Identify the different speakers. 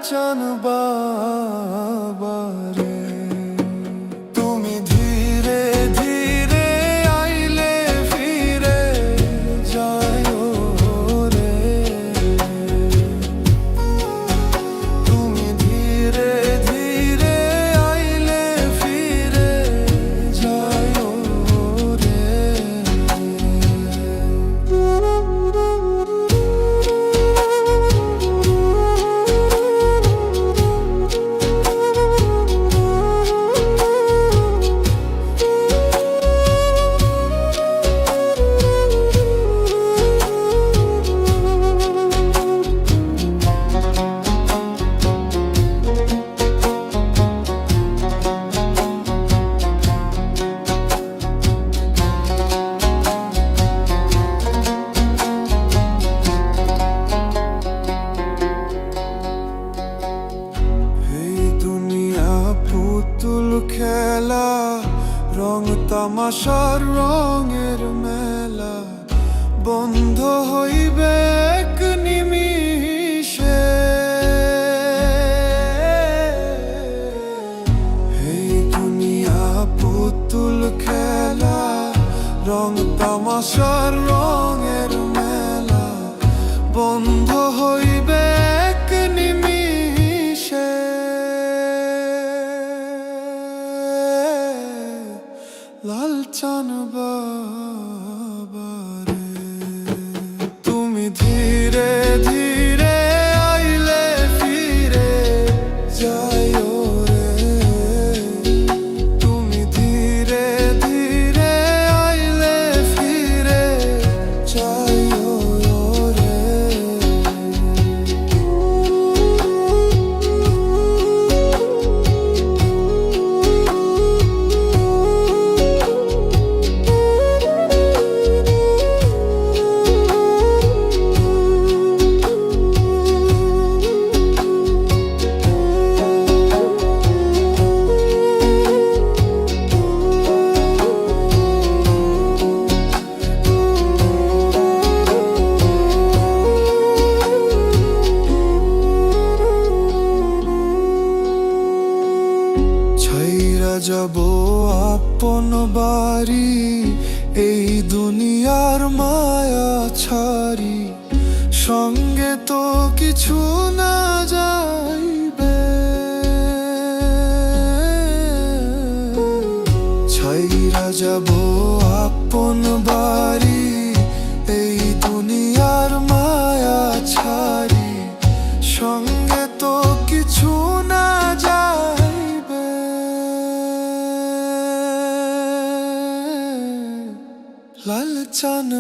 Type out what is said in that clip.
Speaker 1: চান বাবারে তুমি ধীরে ধীরে আইলে ফিরে যায় রে তুমি ধীরে ধীরে আইলে ফিরে যায় রে পুতুল খেলা রং তামাশার রঙের মেলা বন্ধ হইবে এক নিমিষে এই দুনিয়া পুতুল খেলা রং তামাশার রঙের মেলা বন্ধ হইবে এক নিমিষে লাল চান বাবারে তুমি ধীরে ধীরে আইলে ফিরে যায় রে তুমি ধীরে ধীরে আইলে ফিরে যায় রে যাব আপন বাড়ি এই দুনিয়ার মায়া ছাড়ি সঙ্গে তো কিছু না যাইবে ছাইরা যাব আপন বাড়ি এই দুনিয়ার মায়া ছাড়ি সঙ্গে তো কিছু না যাইবে লাল চান